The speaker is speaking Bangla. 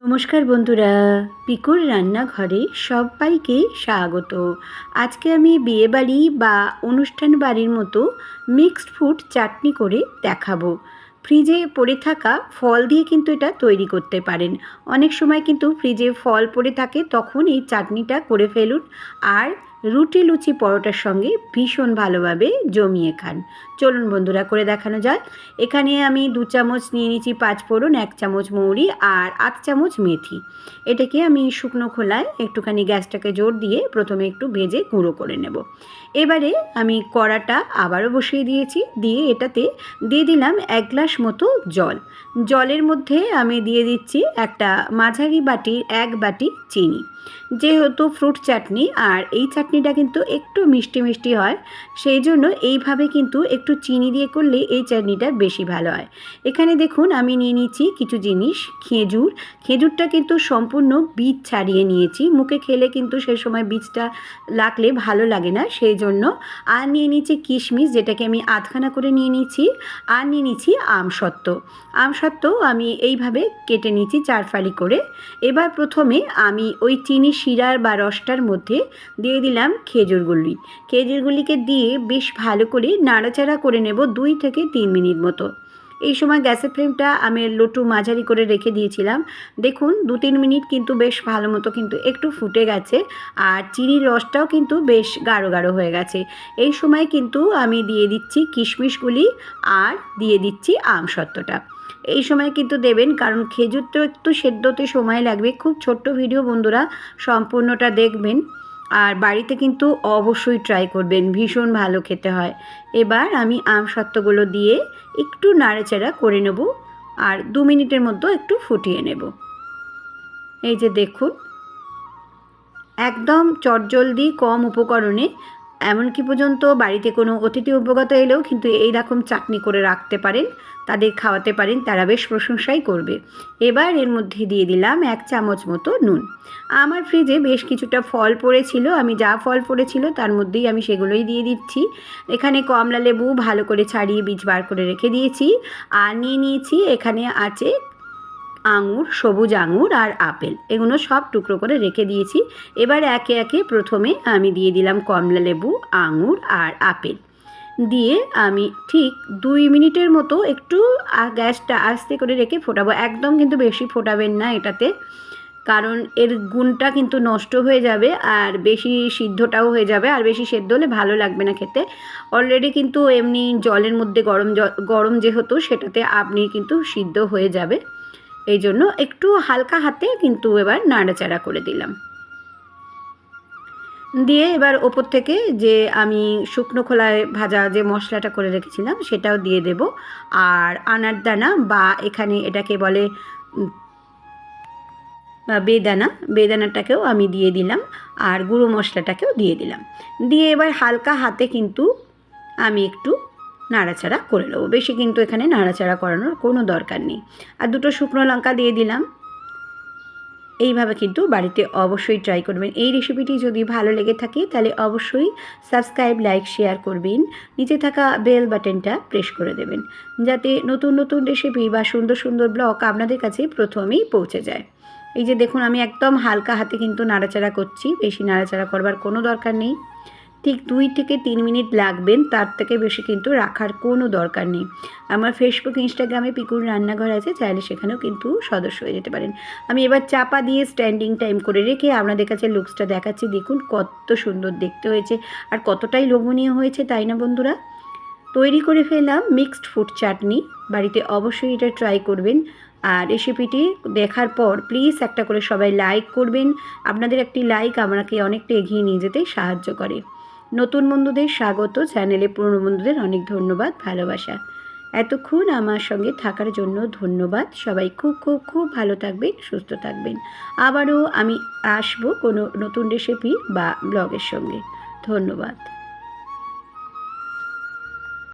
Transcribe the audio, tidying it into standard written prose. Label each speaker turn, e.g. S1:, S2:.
S1: নমস্কার বন্ধুরা, পিকুর রান্নাঘরে সবাইকে স্বাগত। আজকে আমি বিয়েবাড়ি বা অনুষ্ঠান বাড়ির মতো মিক্সড ফ্রুট চাটনি করে দেখাবো। ফ্রিজে পড়ে থাকা ফল দিয়ে কিন্তু এটা তৈরি করতে পারেন। অনেক সময় কিন্তু ফ্রিজে ফল পড়ে থাকে, তখন এই চাটনিটা করে ফেলুন আর রুটি লুচি পরোটার সঙ্গে ভীষণ ভালোভাবে জমিয়ে খান। চলুন বন্ধুরা, করে দেখানো যায়। এখানে আমি 2 চামচ নিয়ে নিয়েছি 5 ফোড়ন, 1 চামচ মৌরি আর 8 চামচ মেথি। এটাকে আমি শুকনো খোলায় একটুখানি গ্যাসটাকে জোর দিয়ে প্রথমে একটু ভেজে গুঁড়ো করে নেব। এবারে আমি কড়াটা আবারও বসিয়ে দিয়েছি, দিয়ে এটাতে দিয়ে দিলাম 1 গ্লাস মতো জল। জলের মধ্যে আমি দিয়ে দিচ্ছি একটা মাঝারি বাটির 1 বাটি চিনি। যেহেতু ফ্রুট চাটনি আর এই চাটনিটা কিন্তু একটু মিষ্টি মিষ্টি হয়, সেই জন্য এইভাবে কিন্তু একটু চিনি দিয়ে করলে এই চাটনিটা বেশি ভালো হয়। এখানে দেখুন আমি নিয়ে নিচ্ছি কিছু জিনিস। খেজুরটা কিন্তু সম্পূর্ণ বীজ ছাড়িয়ে নিয়েছি, মুখে খেলে কিন্তু সে সময় বীজটা লাগলে ভালো লাগে না, সেই জন্য। আর নিয়ে নিচ্ছি কিশমিশ, যেটাকে আমি আধখানা করে নিয়ে নিচ্ছি। আর নিয়ে নিচ্ছি আমসত্ত্ব আমি এইভাবে কেটে নিচ্ছি 4 ফালি করে। এবার প্রথমে আমি ওই চিনি শিরার বা রসটার মধ্যে দিয়ে দিলাম খেজুরগুলিকে দিয়ে বেশ ভালো করে নাড়াচাড়া করে নেব 2 থেকে 3 মিনিট মতো। এই সময় গ্যাসের ফ্লেমটা আমি লো টু মাঝারি করে রেখে দিয়েছিলাম। দেখুন 2-3 মিনিট কিন্তু বেশ ভালো মতো কিন্তু একটু ফুটে গেছে আর চিনির রসটাও কিন্তু বেশ গাঢ় গাঢ় হয়ে গেছে। এই সময় কিন্তু আমি দিয়ে দিচ্ছি কিশমিশগুলি আর দিয়ে দিচ্ছি আমসত্ত্বটা। এই সময় কিন্তু দেবেন, কারণ খেজুর তো একটু সেদ্ধতে সময় লাগবে। খুব ছোট্ট ভিডিও বন্ধুরা, সম্পূর্ণটা দেখবেন আর বাড়িতে কিন্তু অবশ্যই ট্রাই করবেন, ভীষণ ভালো খেতে হয়। এবার আমি আমসত্ত্বগুলো দিয়ে একটু নাড়াচাড়া করে নেব আর 2 মিনিটের মধ্যে একটু ফুটিয়ে নেব। এই যে দেখুন, একদম চটজলদি কম উপকরণে, এমনকি পর্যন্ত বাড়িতে কোনো অতিথি উপগত এলেও কিন্তু এই রকম চাটনি করে রাখতে পারেন, তাদের খাওয়াতে পারেন, তারা বেশ প্রশংসাই করবে। এবার এর মধ্যে দিয়ে দিলাম 1 চামচ মতো নুন। আমার ফ্রিজে বেশ কিছুটা ফল পড়েছিল, আমি যা ফল পড়েছিল তার মধ্যেই আমি সেগুলোই দিয়ে দিচ্ছি। এখানে কমলা লেবু ভালো করে ছাড়িয়ে বীজ বার করে রেখে দিয়েছি। আর নিয়ে নিয়েছি এখানে আছে আঙুর, সবুজ আঙুর আর আপেল, এগুলো সব টুকরো করে রেখে দিয়েছি। এবার একে একে প্রথমে আমি দিয়ে দিলাম কমলা লেবু, আঙুর আর আপেল দিয়ে আমি ঠিক 2 মিনিটের মতো একটু গ্যাসটা আস্তে করে রেখে ফোটাবো। একদম কিন্তু বেশি ফোটাবেন না এটাতে, কারণ এর গুণটা কিন্তু নষ্ট হয়ে যাবে আর বেশি সিদ্ধটাও হয়ে যাবে, আর বেশি সেদ্ধ হলে ভালো লাগবে না খেতে। অলরেডি কিন্তু এমনি জলের মধ্যে গরম যেহেতু, সেটাতে আপনি কিন্তু সিদ্ধ হয়ে যাবে। এই জন্য একটু হালকা হাতে কিন্তু এবার নাড়াচাড়া করে দিলাম। দিয়ে এবার ওপর থেকে যে আমি শুকনো খোলায় ভাজা যে মশলাটা করে রেখেছিলাম সেটাও দিয়ে দেব। আর আনারদানা বা এখানে এটাকে বলে বা বেদানাটাকেও আমি দিয়ে দিলাম আর গুঁড়ো মশলাটাকেও দিয়ে দিলাম। দিয়ে এবার হালকা হাতে কিন্তু আমি একটু নাড়াচাড়া করে নেবো, বেশি কিন্তু এখানে নাড়াচাড়া করানোর কোনো দরকার নেই। আর 2টো শুকনো লঙ্কা দিয়ে দিলাম। এইভাবে কিন্তু বাড়িতে অবশ্যই ট্রাই করবেন। এই রেসিপিটি যদি ভালো লেগে থাকে তাহলে অবশ্যই সাবস্ক্রাইব, লাইক, শেয়ার করবেন। নিচে থাকা বেল বাটনটা প্রেস করে দেবেন, যাতে নতুন নতুন রেসিপি বা সুন্দর সুন্দর ব্লগ আপনাদের কাছে প্রথমেই পৌঁছে যায়। এই যে দেখুন, আমি একদম হালকা হাতে কিন্তু নাড়াচাড়া করছি, বেশি নাড়াচাড়া করবার কোনো দরকার নেই। ঠিক 2 থেকে 3 মিনিট লাগবেন, তার থেকে বেশি কিন্তু রাখার কোনো দরকার নেই। আমার ফেসবুক, ইনস্টাগ্রামে পিকুর রান্নাঘর আছে, চাইলে সেখানেও কিন্তু সদস্য হয়ে যেতে পারেন। আমি এবার চাপা দিয়ে স্ট্যান্ডিং টাইম করে রেখে আপনাদের কাছে লুকসটা দেখাচ্ছি। দেখুন কত সুন্দর দেখতে হয়েছে আর কতটাই লোভনীয় হয়েছে, তাই না বন্ধুরা? তৈরি করে ফেললাম মিক্সড ফ্রুট চাটনি। বাড়িতে অবশ্যই এটা ট্রাই করবেন। আর রেসিপিটি দেখার পর প্লিজ একটা করে সবাই লাইক করবেন। আপনাদের একটি লাইক আমাকে অনেকটা এগিয়ে নিয়ে যেতে সাহায্য করে। নতুন বন্ধুদের স্বাগত, চ্যানেলে পুরনো বন্ধুদের অনেক ধন্যবাদ, ভালোবাসা। এতক্ষণ আমার সঙ্গে থাকার জন্য ধন্যবাদ। সবাই খুব খুব খুব ভালো থাকবেন, সুস্থ থাকবেন। আবারও আমি আসবো কোনো নতুন রেসিপি বা ব্লগের সঙ্গে। ধন্যবাদ।